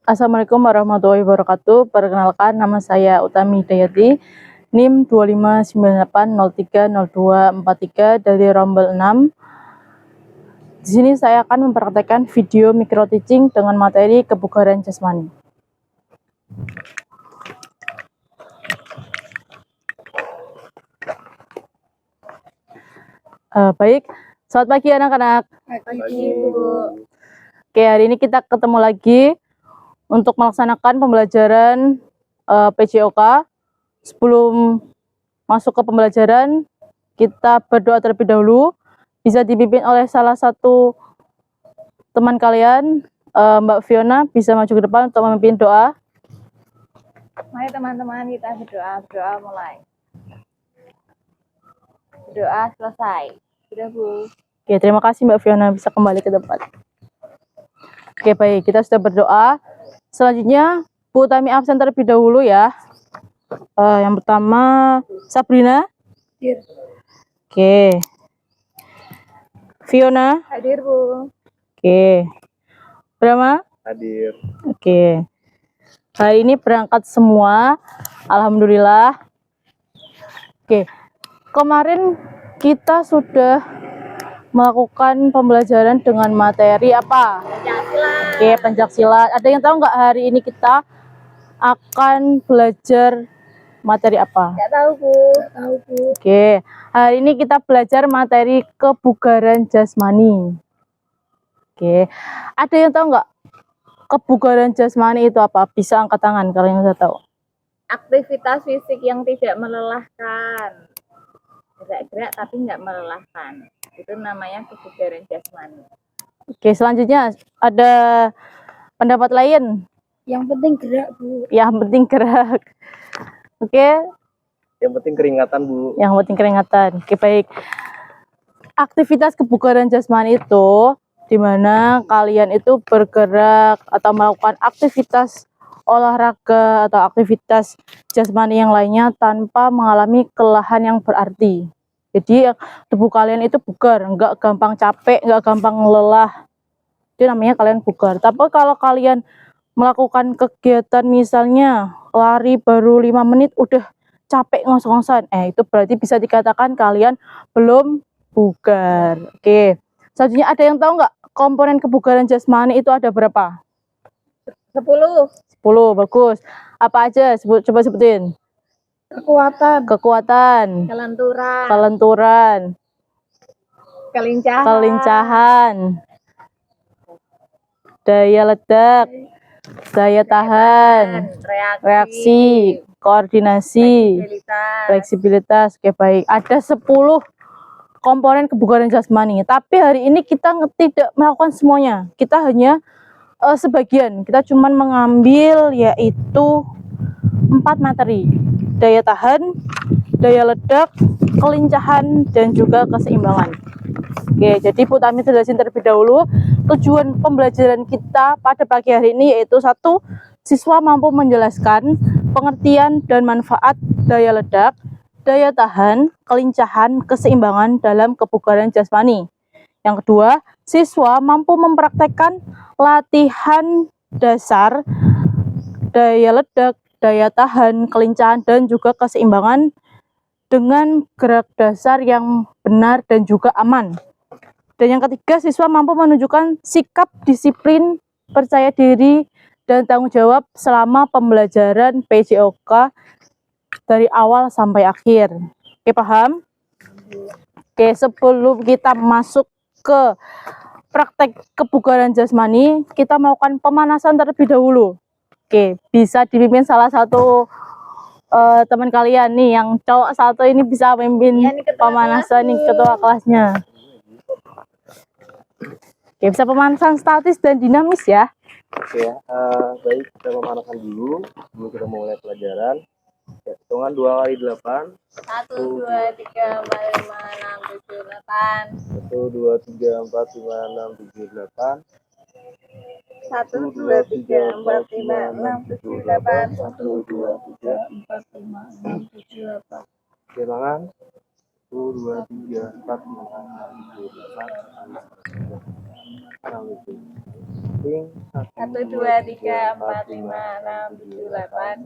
Assalamualaikum warahmatullahi wabarakatuh. Perkenalkan, nama saya Utami Hidayati, NIM 2598030243 dari Rombel 6. Di sini saya akan mempraktekkan video micro teaching dengan materi kebugaran jasmani. Baik, selamat pagi anak-anak. Pagi, Bu. Oke, hari ini kita ketemu lagi untuk melaksanakan pembelajaran PJOK. Sebelum masuk ke pembelajaran, kita berdoa terlebih dahulu. Bisa dipimpin oleh salah satu teman kalian, Mbak Fiona, bisa maju ke depan untuk memimpin doa. Mari teman-teman kita berdoa. Berdoa mulai. Berdoa selesai. Sudah, Bu. Oke, terima kasih Mbak Fiona, bisa kembali ke tempat. Oke, baik, kita sudah berdoa. Selanjutnya, Bu Tami absen terlebih dahulu ya. Yang pertama, Sabrina. Hadir. Oke. Fiona. Hadir, Bu. Oke. Brahma. Hadir. Oke. Hari ini berangkat semua. Alhamdulillah. Oke. Kemarin kita sudah melakukan pembelajaran dengan materi apa? Pencaksilat. Oke, pencaksilat. Ada yang tahu nggak hari ini kita akan belajar materi apa? Nggak tahu, Bu. Nggak tahu, Bu. Oke, hari ini kita belajar materi kebugaran jasmani. Oke, ada yang tahu nggak kebugaran jasmani itu apa? Bisa angkat tangan kalau yang sudah tahu. Aktivitas fisik yang tidak melelahkan. Gerak-gerak tapi nggak melelahkan. Itu namanya kebugaran jasmani. Oke, selanjutnya ada pendapat lain? Yang penting gerak, Bu. Yang penting gerak. Oke. Yang penting keringatan, Bu. Yang penting keringatan. Oke, baik. Aktivitas kebugaran jasmani itu di mana kalian itu bergerak atau melakukan aktivitas olahraga atau aktivitas jasmani yang lainnya tanpa mengalami kelelahan yang berarti. Jadi tubuh kalian itu bugar, nggak gampang capek, nggak gampang lelah. Itu namanya kalian bugar. Tapi kalau kalian melakukan kegiatan misalnya lari baru 5 menit udah capek ngos-ngosan, itu berarti bisa dikatakan kalian belum bugar. Oke. Selanjutnya ada yang tahu nggak komponen kebugaran jasmani itu ada berapa? 10. 10, bagus. Apa aja? Coba sebutin. Kekuatan. Kelenturan. Kelincahan. Kelincahan. Daya ledak. Daya tahan. Reaksi. Koordinasi. Fleksibilitas. Oke, baik. Ada 10 komponen kebugaran jasmani. Tapi hari ini kita tidak melakukan semuanya. Kita hanya sebagian. Kita cuma mengambil yaitu 4 materi. Daya tahan, daya ledak, kelincahan, dan juga keseimbangan. Oke, jadi Bu Tami jelasin terlebih dahulu tujuan pembelajaran kita pada pagi hari ini yaitu 1. Siswa mampu menjelaskan pengertian dan manfaat daya ledak, daya tahan, kelincahan, keseimbangan dalam kebugaran jasmani. Yang kedua, siswa mampu mempraktekkan latihan dasar daya ledak, daya tahan, kelincahan, dan juga keseimbangan dengan gerak dasar yang benar dan juga aman. Dan yang ketiga, siswa mampu menunjukkan sikap disiplin, percaya diri, dan tanggung jawab selama pembelajaran PJOK dari awal sampai akhir. Oke, paham? Oke, sebelum kita masuk ke praktek kebugaran jasmani, kita melakukan pemanasan terlebih dahulu. Oke, bisa dipimpin salah satu teman kalian nih, yang cowok satu ini bisa memimpin pemanasan nih, ketua kelasnya. Oke, bisa pemanasan statis dan dinamis ya. Oke ya, baik, kita pemanasan dulu sebelum kita mulai pelajaran. Ya, hitungan 2 kali 8. 1, 2, 3, 4, 5, 6, 7, 8. 1, 2, 3, 4, 5, 6, 7, 8. 1, 2, 3, 4, 5, 6, 7, 8. 1, 2, 3, 4, 5, 6, 7, 8. oke, tangan. 1, 2, 3, 4, 5, 6, 7, 8. Ping 1, 2, 3, 4, 5, 6, 7, 8.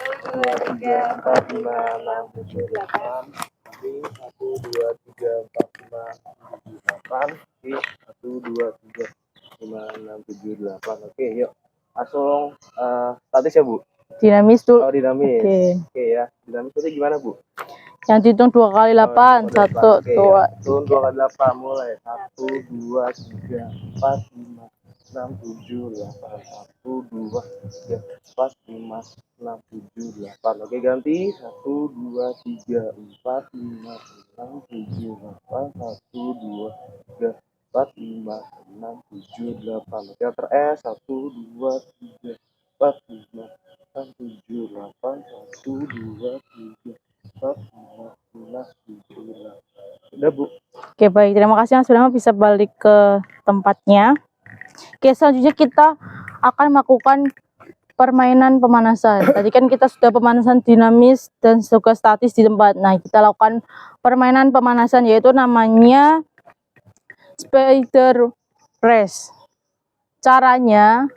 Satu, dua, tiga, empat, lima, enam, tujuh, delapan. 1, 2, 3, 4, 5, 6, 7, 8. 1, 2, 3, 4, 5, 6, 7, 8. Oke, yuk. Langsung status ya, Bu? Dinamis dulu. Oh, dinamis. Oke. Oke ya. Dinamis itu gimana, Bu? Yang dihitung 2 kali 8. Oh, 1, oke, 2. ya. Turun 2 kali 8 mulai. 1, 2, 3, 4, 5, 6, 7, 8. 1, 2, 3, 4, 5, 6, 7, 8. Oke, ganti. 1, 2, 3, 4, 5, 6, 7, 8. 1, 2, 3, 4, 5, 6, 7, 8. Oke, letter S. 1, 2, 3, 4, 5, 6, 7, 8. 1, 2, 3, 4, 5, 6, 7, 8. Udah, Bu. Oke, baik. Terima kasih Mas Bram, bisa balik ke tempatnya. Oke, selanjutnya kita akan melakukan permainan pemanasan. Tadi kan kita sudah pemanasan dinamis dan juga statis di tempat. Nah, kita lakukan permainan pemanasan yaitu namanya spider race. Caranya,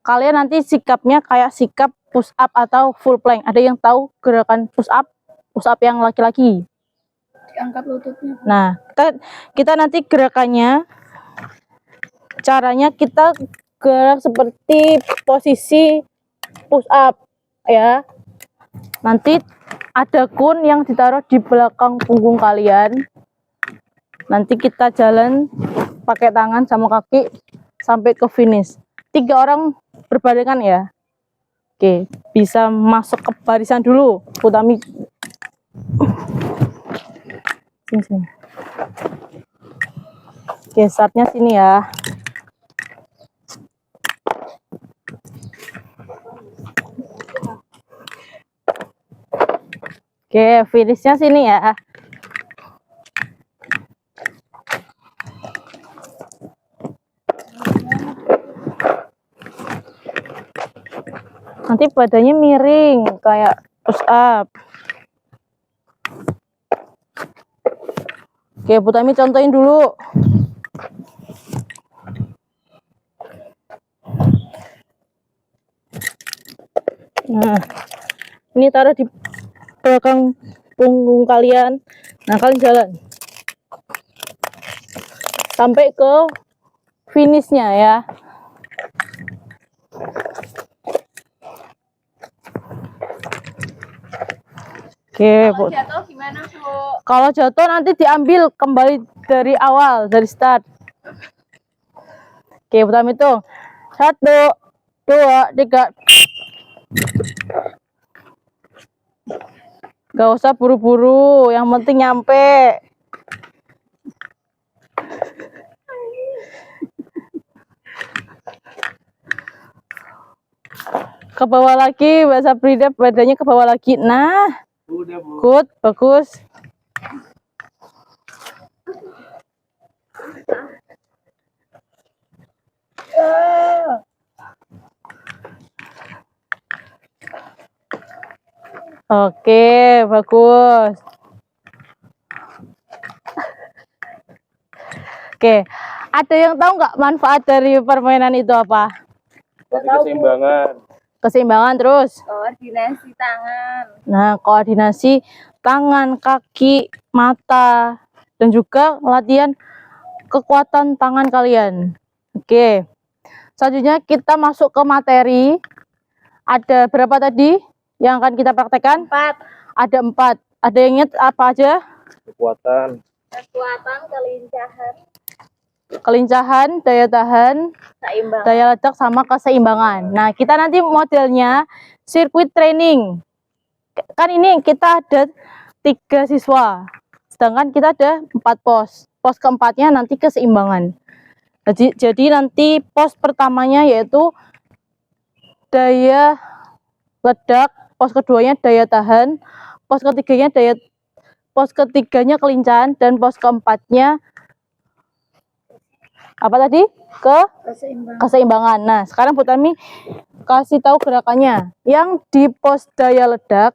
kalian nanti sikapnya kayak sikap push up atau full plank. Ada yang tahu gerakan push up? Push up yang laki-laki. Diangkat lututnya. Nah, kita nanti gerakannya, caranya kita gerak seperti posisi push up ya. Nanti ada kun yang ditaruh di belakang punggung kalian. Nanti kita jalan pakai tangan sama kaki sampai ke finish. 3 orang berbarengan ya. Oke, bisa masuk ke barisan dulu. Utami. Sini. Oke, startnya sini ya. Oke, finishnya sini ya. Nanti badannya miring kayak push up. Oke, Putami contohin dulu. Nah, ini taruh di belakang punggung kalian. Nah, kalian jalan sampai ke finishnya ya. Oke, Bu. Jatuh gimana, Bu? Kalau jatuh nanti diambil kembali dari awal, dari start. Oke, Putami itu 1, 2, 3. Gak usah buru-buru, yang penting nyampe. Ke bawah lagi, Mbak Sabrina, badannya ke bawah lagi. Nah, Udah, Bu. good, bagus. Oke, bagus. Oke, ada yang tahu nggak manfaat dari permainan itu apa? Kasih keseimbangan. Keseimbangan terus. Koordinasi tangan. Nah, koordinasi tangan, kaki, mata, dan juga latihan kekuatan tangan kalian. Oke, selanjutnya kita masuk ke materi. Ada berapa tadi yang akan kita praktekkan? 4. Ada 4. Ada yang ingat apa aja? Kekuatan. Kekuatan, Kelincahan, daya tahan, seimbang. daya ledak, sama keseimbangan. Nah, kita nanti modelnya sirkuit training. Kan ini kita ada 3 siswa, sedangkan kita ada 4 pos. Pos keempatnya nanti keseimbangan. Jadi nanti pos pertamanya yaitu daya ledak, pos keduanya daya tahan, pos ketiganya daya pos ketiganya kelincahan, dan pos keempatnya apa tadi? Keseimbangan. Nah, sekarang Bu Tami kasih tahu gerakannya. Yang di pos daya ledak,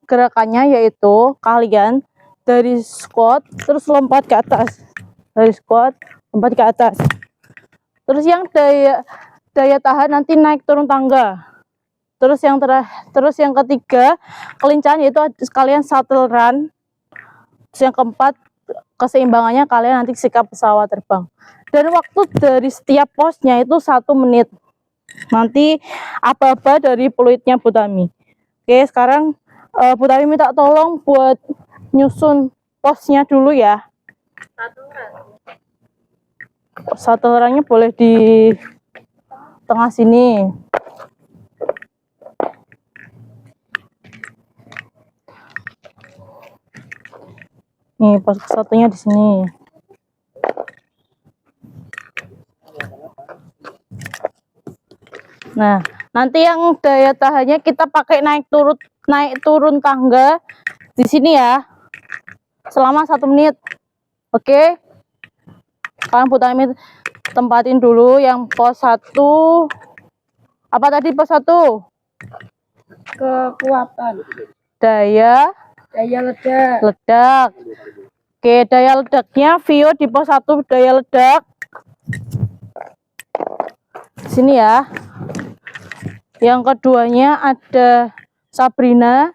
gerakannya yaitu kalian dari squat terus lompat ke atas. Dari squat lompat ke atas. Terus yang daya tahan nanti naik turun tangga. Terus yang ketiga kelincahan yaitu kalian shuttle run. Terus yang keempat keseimbangannya kalian nanti sikap pesawat terbang. Dan waktu dari setiap posnya itu 1 menit. Nanti apa-apa dari peluitnya Bu Tami. Oke, sekarang Bu Tami minta tolong buat nyusun posnya dulu ya. Satu orangnya boleh di tengah sini. Nih, pos satunya di sini. Nah, nanti yang daya tahannya kita pakai naik turun tangga di sini ya. Selama 1 menit. Oke. Sekarang Bu Tami tempatin dulu yang pos 1. Apa tadi pos 1? Kekuatan. Daya ledak. Oke, daya ledaknya Vio di pos 1 daya ledak. Sini ya. Yang keduanya ada Sabrina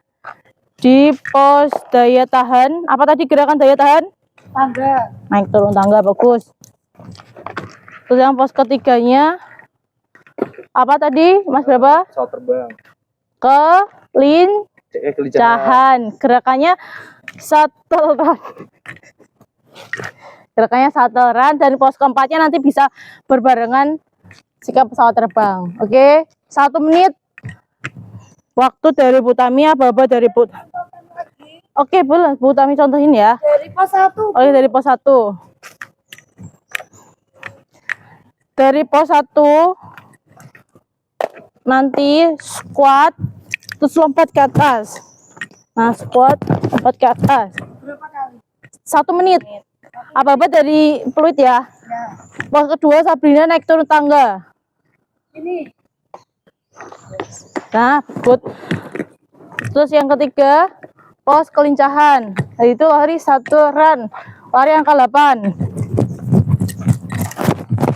di pos daya tahan. Apa tadi gerakan daya tahan? Tangga. Naik turun tangga, bagus. Terus yang pos ketiganya apa tadi Mas berapa? Pesawat terbang. Kelincahan. Gerakannya shuttle run. Gerakannya shuttle run, dan pos keempatnya nanti bisa berbarengan sikap pesawat terbang. Oke, 1 menit. Waktu dari Bu Tami, apa dari Bu? Oke, boleh Bu Tami contohin ya. Dari pos 1. Oke, dari pos 1. Dari pos 1 nanti squat terus lompat ke atas. Nah, squat lompat ke atas. Berapa kali? 1 menit. Apa dari peluit ya. Pos kedua Sabrina naik turun tangga. Ini. Nah, good. Terus yang ketiga pos kelincahan. Nah, itu lari 1 run. Lari angka 8.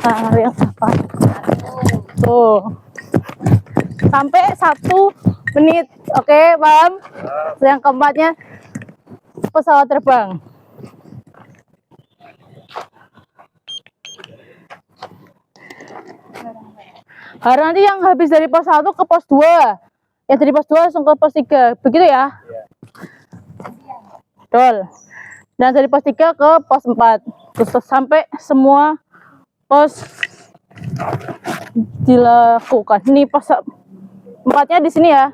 Nah, lari angka 8. Tuh. Sampai 1 menit. Oke, paham? Yang keempatnya pesawat terbang. Nanti yang habis dari pos 1 ke pos 2. Yang dari pos 2 langsung ke pos 3. Begitu ya? Betul. Dan dari pos 3 ke pos 4. Terus sampai semua pos dilakukan. Ini pos 4-nya di sini ya.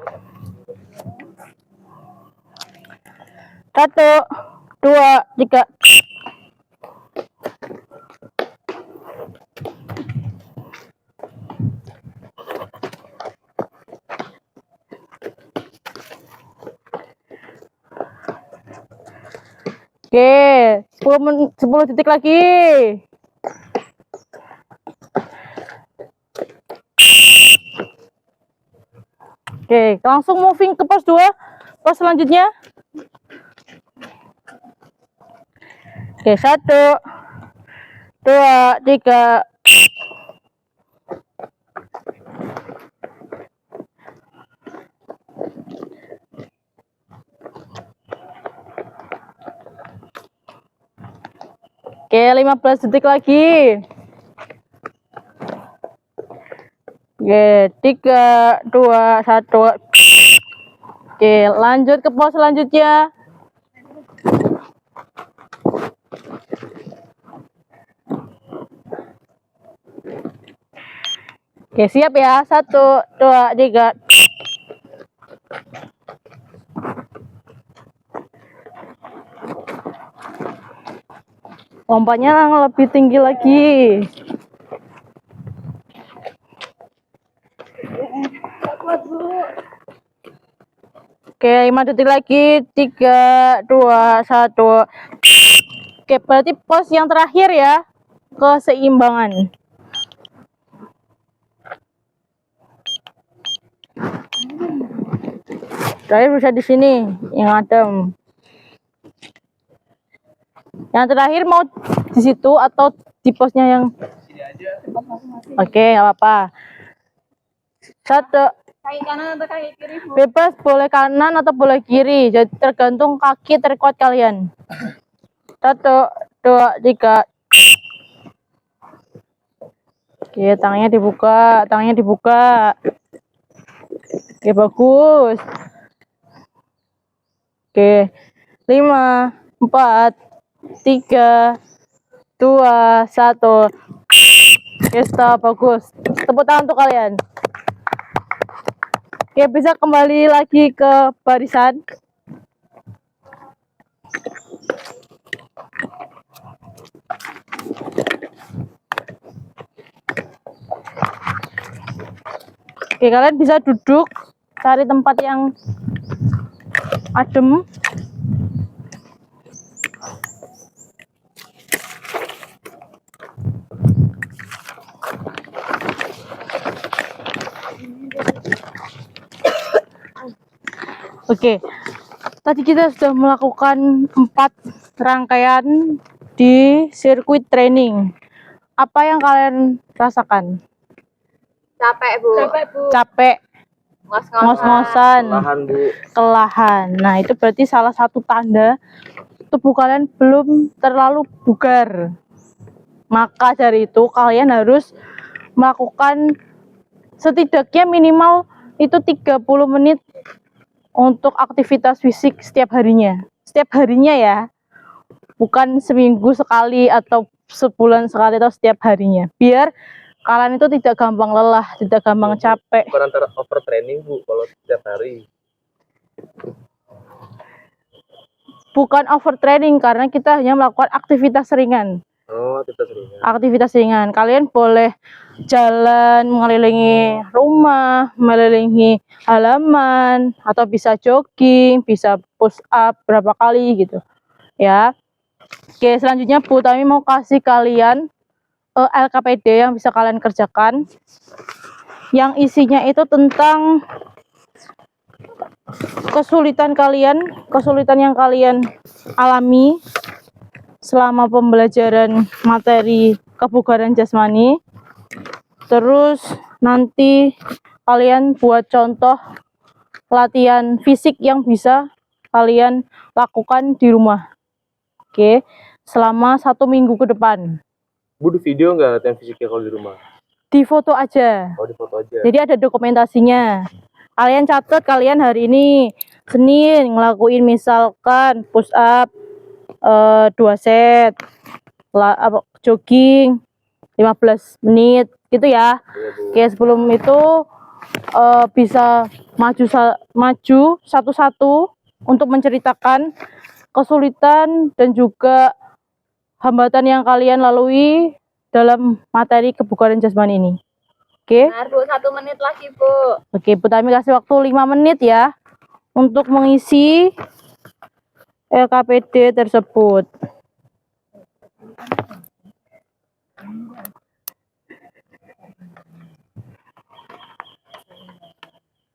1, 2, 3. Oke, 10 detik lagi. Oke, langsung moving ke pos 2. Pos selanjutnya. Oke, 1, 2, 3. Oke, 15 detik lagi. Oke, 3, 2, 1. Oke, lanjut ke pos selanjutnya. Oke, siap ya. 1, 2, 3. Lompatnya lebih tinggi lagi. Oke, 5 detik lagi. 3, 2, 1. Oke, berarti pos yang terakhir ya. Keseimbangan. Terakhir bisa di sini yang adem. Yang terakhir mau di situ atau di posnya yang Oke, nggak apa-apa. 1. Kaki kanan atau kaki kiri, Bu? Bebas, boleh kanan atau boleh kiri. Jadi tergantung kaki terkuat kalian. 1, 2, 3. Oke, tangannya dibuka, tangannya dibuka. Oke, bagus. Oke, 5, 4, 3, 2, 1. Oke, stop, bagus. Tepuk tangan untuk kalian. Oke, bisa kembali lagi ke barisan. Oke, kalian bisa duduk, cari tempat yang adem. Oke, tadi kita sudah melakukan 4 rangkaian di sirkuit training. Apa yang kalian rasakan? Capek, Bu. Capek, Bu. Capek, ngos-ngosan, Lahan, Bu. kelelahan. Nah, itu berarti salah satu tanda tubuh kalian belum terlalu bugar. Maka dari itu kalian harus melakukan setidaknya minimal itu 30 menit untuk aktivitas fisik setiap harinya. Setiap harinya ya. Bukan seminggu sekali atau sebulan sekali atau setiap harinya. Biar kalian itu tidak gampang lelah, tidak gampang capek. Bukan antara overtraining, Bu, kalau setiap hari. Bukan overtraining karena kita hanya melakukan aktivitas ringan. Oh, kita sering. Aktivitas ringan. Kalian boleh jalan mengelilingi rumah, mengelilingi halaman, atau bisa jogging, bisa push up berapa kali gitu. Ya. Oke, selanjutnya Bu Tami mau kasih kalian LKPD yang bisa kalian kerjakan. Yang isinya itu tentang kesulitan yang kalian alami selama pembelajaran materi kebugaran jasmani. Terus nanti kalian buat contoh latihan fisik yang bisa kalian lakukan di rumah. Oke, selama 1 minggu ke depan. Bu, di video nggak latihan fisiknya kalau di rumah? Di foto aja. Oh, di foto aja. Jadi ada dokumentasinya. Kalian catat kalian hari ini Senin ngelakuin misalkan push up 2 set, jogging 15 menit gitu ya. Iya, Bu. Oke, sebelum itu bisa maju satu-satu untuk menceritakan kesulitan dan juga hambatan yang kalian lalui dalam materi kebugaran jasmani ini. Oke. Benar, Bu. 1 menit lagi, Bu. Oke, Bu Tami kasih waktu 5 menit ya untuk mengisi LKPD tersebut.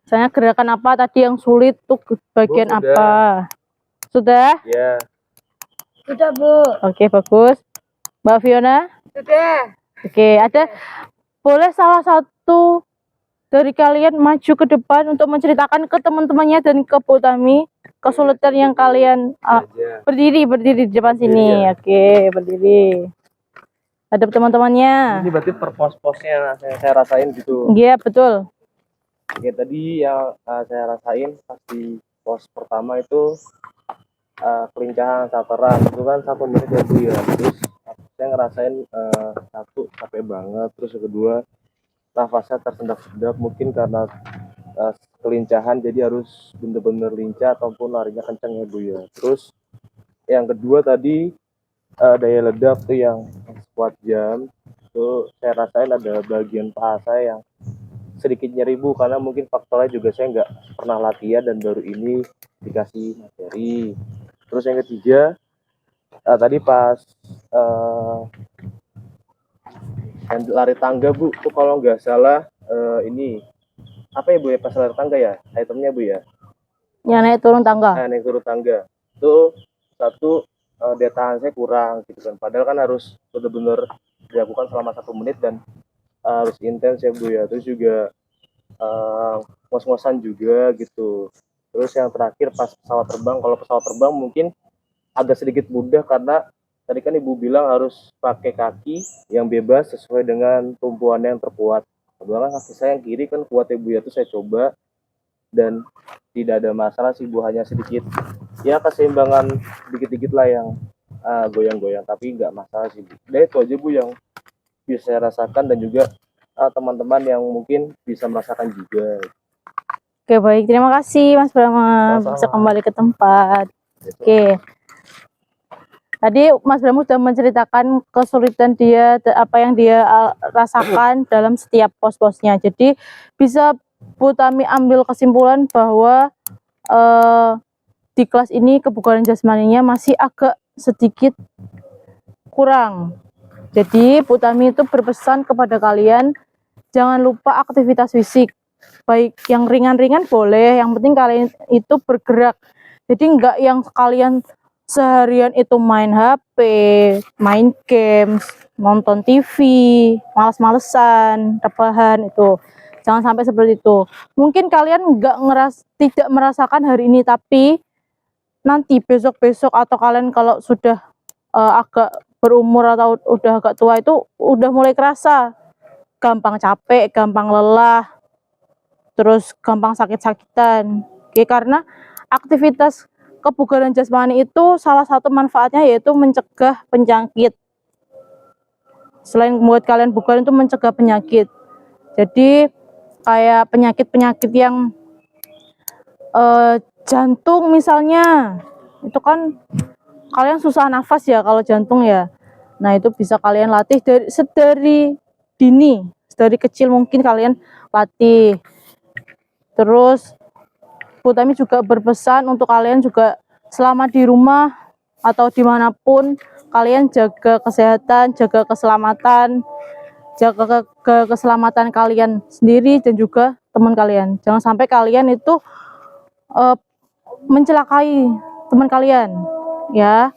Misalnya gerakan apa tadi yang sulit tuh bagian Bu, sudah. apa? Sudah? Ya. Sudah, Bu. Oke, bagus. Mbak Fiona? Sudah. Oke, ada boleh salah satu dari kalian maju ke depan untuk menceritakan ke teman-temannya dan ke Bu Tami kesulitan yang kalian Aja. berdiri di depan sini. Iya. Oke, berdiri. Ada teman-temannya. Ini berarti per pos-posnya saya rasain gitu. Iya, betul. Oke, tadi yang saya rasain pas di pos pertama itu kelincahan sateran itu kan 1 menit ya, Bu ya. Terus saya ngerasain satu capek banget, terus yang kedua nafasnya tersendat-sendat mungkin karena kelincahan, jadi harus bener-bener lincah ataupun larinya kencang ya, Bu ya. Terus yang kedua tadi daya ledak tuh yang squat jam itu saya rasain ada bagian paha saya yang sedikit nyeri Bu, karena mungkin faktornya juga saya nggak pernah latihan dan baru ini dikasih materi. Terus yang ketiga, tadi pas yang lari tangga Bu, tuh kalau nggak salah ini apa ya Bu ya, pas lari tangga ya itemnya Bu ya, Yang naik turun tangga. naik turun tangga tuh satu, daya tahan saya kurang gitu kan, padahal kan harus benar-benar dilakukan selama 1 menit dan harus intens ya Bu ya. Terus juga ngos-ngosan juga gitu. Terus yang terakhir pas pesawat terbang, kalau pesawat terbang mungkin agak sedikit mudah karena tadi kan Ibu bilang harus pakai kaki yang bebas sesuai dengan tumpuannya yang terkuat. Kebetulan kaki saya yang kiri kan kuat ya Bu ya, itu saya coba dan tidak ada masalah sih Bu, hanya sedikit ya keseimbangan dikit-dikit lah yang goyang-goyang, tapi nggak masalah sih Bu. Dan itu aja Bu yang bisa saya rasakan dan juga teman-teman yang mungkin bisa merasakan juga. Oke, baik. Terima kasih Mas Brahma. Sama-sama. Bisa kembali ke tempat. Oke. Tadi Mas Brahma sudah menceritakan kesulitan dia, apa yang dia rasakan dalam setiap pos-posnya. Jadi bisa Bu Tami ambil kesimpulan bahwa di kelas ini kebugaran jasmaninya masih agak sedikit kurang. Jadi Bu Tami itu berpesan kepada kalian, jangan lupa aktivitas fisik. Baik yang ringan-ringan boleh, yang penting kalian itu bergerak. Jadi enggak yang kalian seharian itu main HP, main games, nonton TV, males-malesan, rebahan itu. Jangan sampai seperti itu. Mungkin kalian tidak merasakan hari ini, tapi nanti besok-besok atau kalian kalau sudah agak berumur atau udah agak tua itu udah mulai kerasa gampang capek, gampang lelah, terus gampang sakit-sakitan. Oke, karena aktivitas kebugaran jasmani itu salah satu manfaatnya yaitu mencegah penyakit. Selain membuat kalian bugar itu mencegah penyakit. Jadi kayak penyakit-penyakit yang jantung misalnya, itu kan kalian susah nafas ya kalau jantung ya. Nah itu bisa kalian latih dari dini, dari kecil mungkin kalian latih. Terus Bu Tami juga berpesan untuk kalian juga selama di rumah atau dimanapun kalian jaga kesehatan, jaga keselamatan, jaga keselamatan kalian sendiri dan juga teman kalian. Jangan sampai kalian itu mencelakai teman kalian, ya.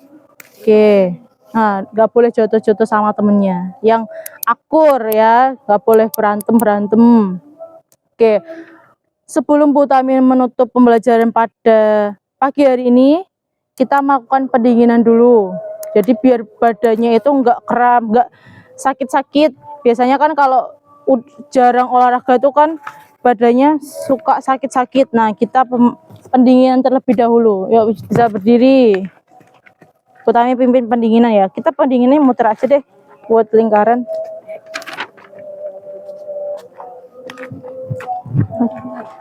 Oke. Nah, nggak boleh jodoh-jodoh sama temennya. Yang akur ya, nggak boleh berantem. Oke. Sebelum Bu Tami menutup pembelajaran pada pagi hari ini, kita melakukan pendinginan dulu. Jadi biar badannya itu nggak kram, nggak sakit-sakit. Biasanya kan kalau jarang olahraga itu kan badannya suka sakit-sakit. Nah, kita pendinginan terlebih dahulu. Yuk bisa berdiri. Bu Tami pimpin pendinginan ya. Kita pendinginannya muter aja deh buat lingkaran.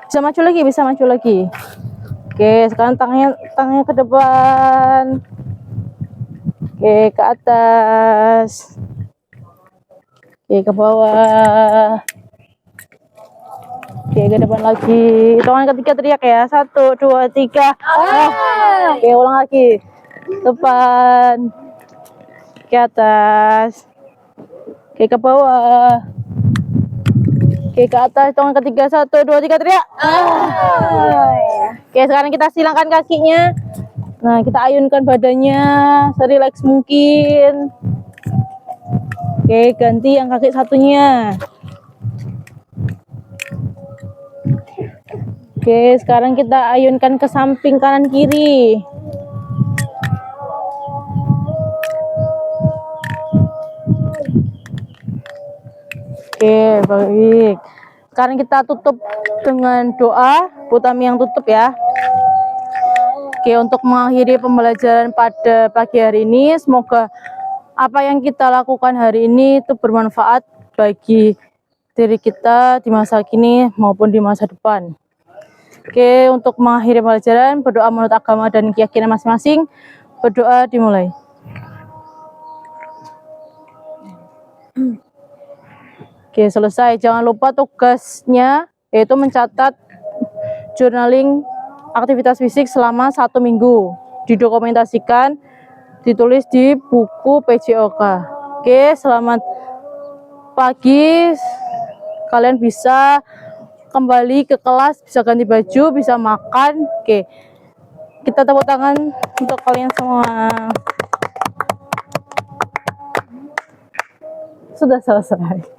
Bisa maju lagi. Oke, sekarang tangannya ke depan. Oke, ke atas. Oke, ke bawah. Oke, ke depan lagi. Hitungan ketiga teriak ya. 1, 2, 3. Oke, ulang lagi. Depan. Ke atas. Oke, ke bawah. Oke, ke atas, hitungan ketiga, 1, 2, 3, teriak. Oke, sekarang kita silangkan kakinya. Nah, kita ayunkan badannya serileks mungkin. Oke, ganti yang kaki satunya. Oke, sekarang kita ayunkan ke samping kanan kiri. Oke, baik. Sekarang kita tutup dengan doa. Bu Tami yang tutup ya. Oke, untuk mengakhiri pembelajaran pada pagi hari ini, semoga apa yang kita lakukan hari ini itu bermanfaat bagi diri kita di masa kini maupun di masa depan. Oke, untuk mengakhiri pembelajaran, berdoa menurut agama dan keyakinan masing-masing. Berdoa dimulai. Oke, selesai. Jangan lupa tugasnya yaitu mencatat journaling aktivitas fisik selama 1 minggu. Didokumentasikan, ditulis di buku PJOK. Oke, selamat pagi. Kalian bisa kembali ke kelas, bisa ganti baju, bisa makan. Oke, kita tepuk tangan untuk kalian semua. Sudah selesai.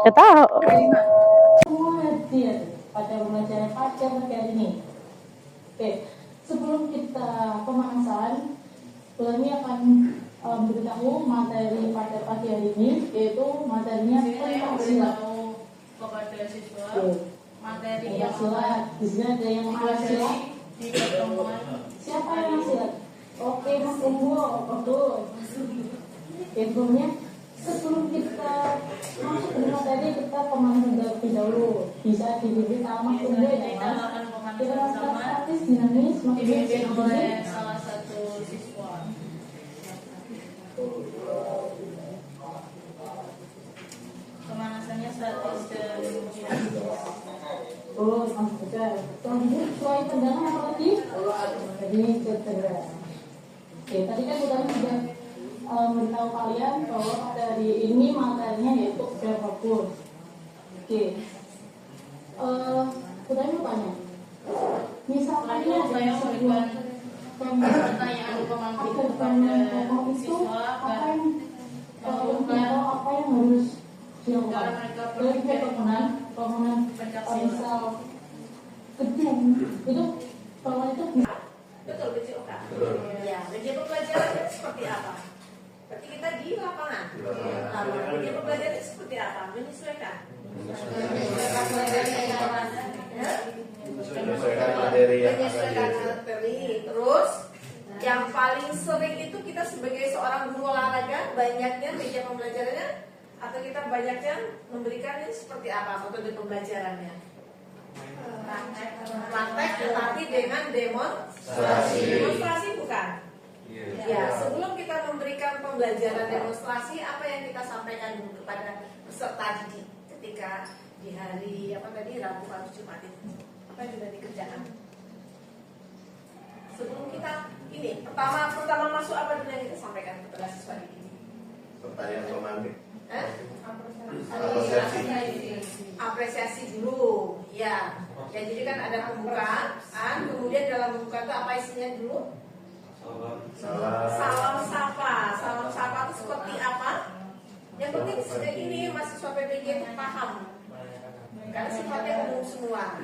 Kita semua hadir pada pembelajaran pagi hari ini. Oke, sebelum kita pemanasan, Bulani akan memberitahu materi pada pagi hari ini, yaitu materinya pencaksilat kepada siswa materi yang silat. Di sini ada yang silat di pertemuan. Siapa yang silat? Oke, Mas Umbo, betul. Sebelumnya, sebelum kita masuk ke materi, kita pemanasan terlebih dahulu. Bisa dibimbing sama Mas Umbo ya, Mas. Kita lakukan praktis dinamis, Dibimbing oleh salah satu siswa. Pemanasannya statis dan dinamis. Oh, masuk juga. Selanjutnya, sesuai pandangan apa lagi? Jadi, cedera. Oke, tadi kan kita sudah memberitahu kalian bahwa dari ini materinya yaitu verb fokus. Oke. Kita mau tanya. Misalkan Lalu saya memberikan pertanyaan pemangku kepada siswa apa yang harus dilakukan? Lebih bangunan misal gedung itu bangunan itu Betul, BCOK. Ya, media pembelajarannya seperti apa? Berarti kita di lapangan. Media pembelajarannya seperti apa? Menyesuaikan. Menyesuaikan materi yang akan Menyesuaikan diajar. materi. Terus yang paling sering itu kita sebagai seorang guru olahraga banyaknya media pembelajarannya atau kita banyaknya memberikannya seperti apa metode pembelajarannya? Praktek tetapi dengan demonstrasi bukan? Ya, sebelum kita memberikan pembelajaran demonstrasi, apa yang kita sampaikan dulu kepada peserta didik ketika di hari apa tadi Rabu Kamis Jumat itu? Apa yang sudah dikerjakan? Sebelum kita ini pertama masuk apa dulu yang kita sampaikan kepada siswa didik? Pertanyaan romantik. Apresiasi dulu, ya. Ya, jadi kan ada pembukaan, kemudian dalam pembukaan itu apa isinya dulu? Salam sapa itu seperti apa? Yang penting sudah ini mahasiswa PPG itu paham, karena sifatnya umum semua.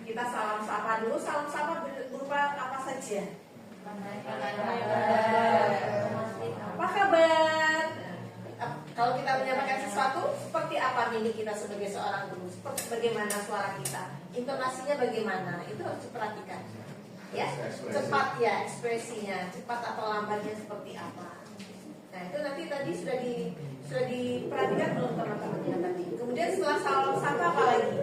Kita salam sapa dulu. Salam sapa berupa apa saja? Apa kabar? Kalau kita menyampaikan sesuatu, seperti apa mimik kita sebagai seorang guru? Seperti bagaimana suara kita? Intonasinya bagaimana? Itu harus diperhatikan. Ya, cepat ya ekspresinya, cepat atau lambatnya seperti apa? Nah, itu nanti tadi sudah diperhatikan belum teman-temannya tadi. Kemudian setelah salam sapa apa lagi?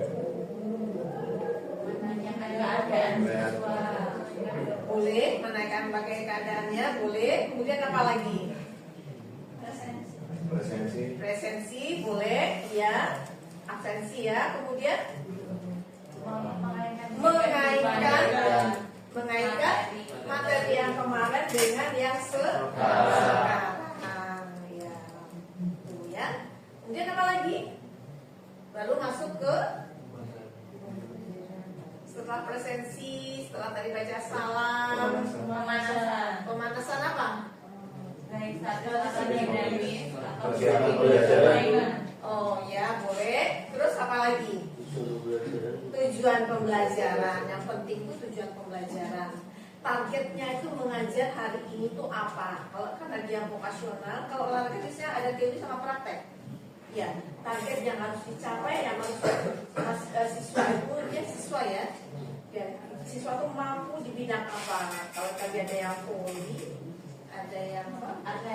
Boleh menaikkan bagai keadaannya, boleh. Kemudian apa lagi? Presensi boleh, ya. Absensi ya. Kemudian mengaitkan materi yang kemarin dengan yang sekarang. Ya. Kemudian apa lagi? Baru masuk ke setelah presensi, setelah tadi baca salam, pemanasan apa? Oh ya, boleh. Terus apa lagi? Tujuan pembelajaran. Yang penting itu tujuan pembelajaran. Targetnya itu mengajar hari ini tuh apa? Kalau kan ada yang vokasional, kalau olahraga biasanya ada teori sama praktek. Ya, target yang harus dicapai, yang harus siswa itu dia siswa ya. Siswa itu mampu di bidang apa? Kalau tadi ada yang poli, ada yang ada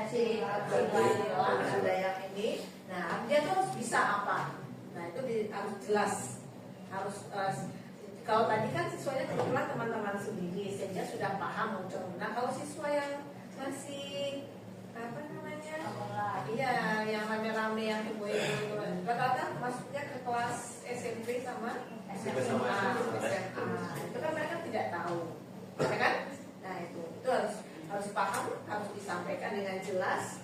yang ini. Nah, dia tuh harus bisa apa? Nah, itu harus jelas. Harus kalau tadi kan siswanya kebetulan teman-teman sendiri sehingga sudah paham. Nah, kalau siswa yang masih apa namanya? Iya, yang rame-rame yang ibu-ibu rata-rata masuknya ke kelas SMP sama SMA. Itu kan mereka tidak tahu, ya kan? Nah itu harus paham, harus disampaikan dengan jelas.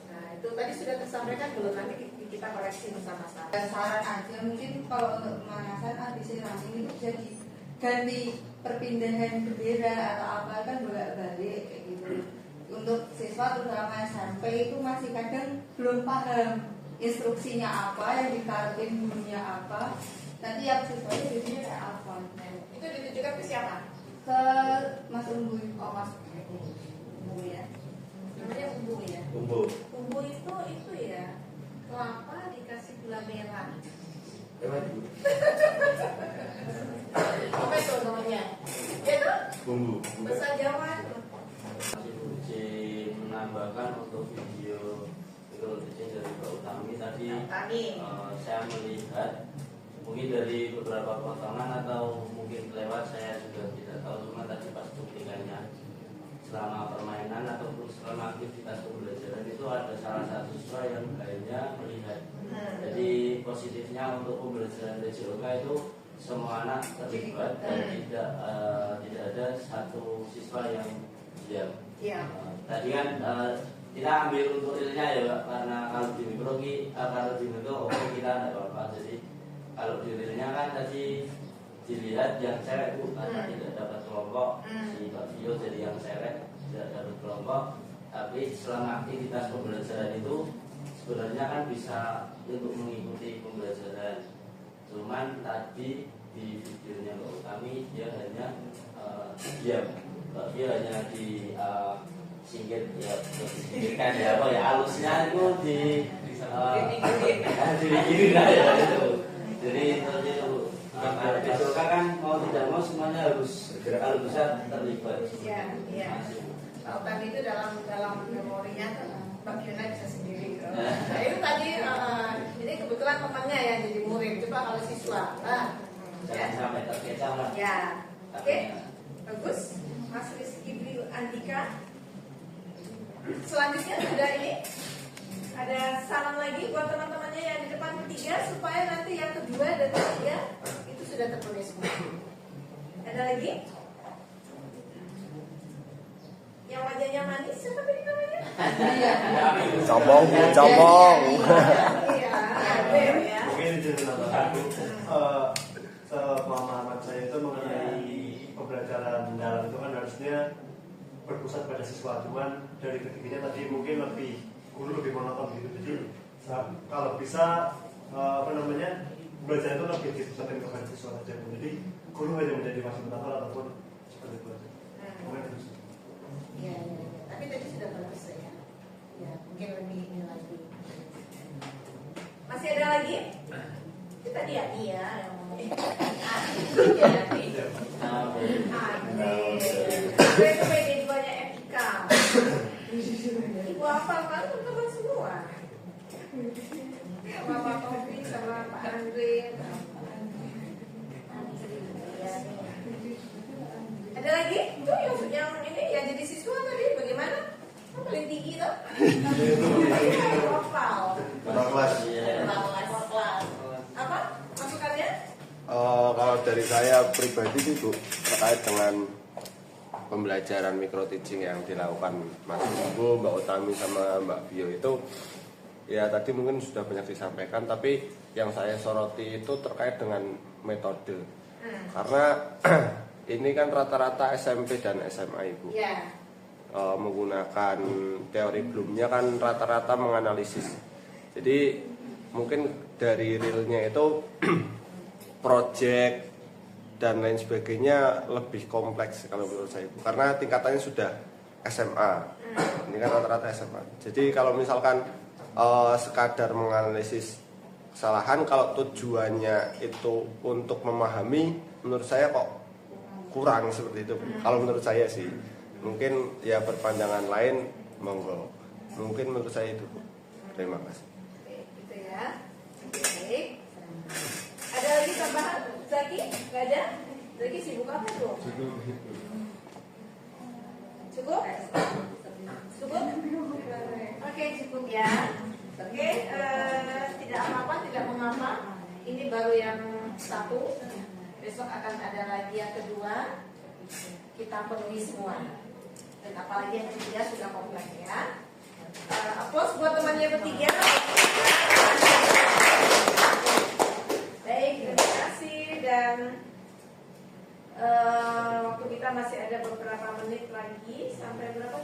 Nah itu tadi sudah tersampaikan belum, nanti kita koreksi bersama-sama. Saran aja mungkin kalau untuk pemanasan ABC running itu bisa diganti perpindahan bendera atau apa kan bolak-balik kayak gitu. Untuk siswa terutama SMP itu masih kadang belum paham instruksinya apa, yang dikarepin bunyinya apa. Nanti yang siswanya jadinya kayak apa? Itu ditujukan ke siapa? Ke Mas Umbu. Oh Mas Umbu ya. Namanya Umbu ya. Umbu. Umbu itu ya kelapa dikasih gula merah. Apa itu namanya? Itu Umbu. bahasa Jawa. Masih uji menambahkan untuk video teaching dari Mbak Utami tadi saya melihat mungkin dari beberapa potongan atau mungkin lewat, saya juga tidak tahu, cuma tadi pas cuplikannya selama permainan ataupun selama aktivitas pembelajaran itu ada salah satu siswa yang kayaknya melihat. Jadi positifnya untuk pembelajaran TJOK itu semua anak terlibat dan tidak ada satu siswa yang diam. Tadi kan kita ambil untuk realnya ya Pak, karena kalau di mikro kalau di mikro oke kita tidak apa-apa. Jadi kalau di realnya kan tadi dilihat yang cewek Bu karena tidak dapat kelompok, si Pak Vio jadi yang cewek tidak dapat kelompok. Tapi selama aktivitas pembelajaran itu sebenarnya kan bisa untuk mengikuti pembelajaran. Cuman tadi di videonya Mbak Utami dia hanya diam. Dia hanya di singgit ya, disingkirkan ya apa ya, halusnya itu di gini lah ya itu. Jadi seperti itu. Kalau besok kan mau tidak mau semuanya harus kalau bisa terlibat. Iya. Tautan itu dalam memorinya bagiannya bisa sendiri. Nah itu tadi ini kebetulan temannya yang jadi murid. Coba kalau siswa, Jangan sampai terkecoh lah. Ya, oke, bagus. Mas Rizky Dwi Andika. Selanjutnya sudah ini ada salam lagi buat teman-temannya yang di depan ketiga supaya nanti yang kedua dan ketiga itu sudah terpenuhi semua. Ada lagi? Yang wajahnya manis siapa tadi namanya? Combong. Iya, ada ya. Mungkin jadi tambahkan sepemahaman saya itu mengenai pembelajaran dalam itu kan harusnya berpusat pada siswa, cuman dari ketiganya tadi mungkin guru lebih monoton gitu. Jadi kalau bisa belajar itu lebih dipusatkan kepada siswa saja. Jadi guru hanya menjadi fasilitator ataupun seperti itu aja. Mungkin itu. Iya. Tapi tadi sudah bagus ya. Ya, mungkin lebih ini lagi. Masih ada lagi? Kita dia yang ngomong. Itu PD2-nya etika. Ibu hafal kan teman semua. Ya, Bapak Taufik sama Pak Andre. Ada lagi? Itu yang ini yang jadi siswa tadi bagaimana? Paling tinggi tuh. Profil. Kelas. Apa masukannya? Kalau dari saya pribadi sih Bu, terkait dengan pembelajaran micro teaching yang dilakukan Mas Umbu, Mbak Utami sama Mbak Bio itu ya tadi mungkin sudah banyak disampaikan, tapi yang saya soroti itu terkait dengan metode. Karena ini kan rata-rata SMP dan SMA Ibu. Ya. Menggunakan teori Bloomnya kan rata-rata menganalisis. Jadi mungkin dari realnya itu project dan lain sebagainya lebih kompleks kalau menurut saya Ibu. Karena tingkatannya sudah SMA. Ini kan rata-rata SMA. Jadi kalau misalkan sekadar menganalisis kesalahan, kalau tujuannya itu untuk memahami, menurut saya kok kurang seperti itu. Kalau menurut saya sih, mungkin ya perpanjangan lain monggo. Mungkin menurut saya itu Bu. Terima kasih. Oke, gitu ya. Oke. Ada lagi tambahan? Zaki? Gak ada? Zaki sibuk apa tuh? Cukup? Oke, cukup ya. Oke, tidak apa-apa, tidak mengapa. Ini baru yang satu. Besok akan ada lagi yang kedua. Kita penuhi semua. Dan apalagi yang ketiga sudah komplek ya. Aplaus buat temannya bertiga. Baik, terima kasih dan waktu kita masih ada beberapa menit lagi sampai berapa?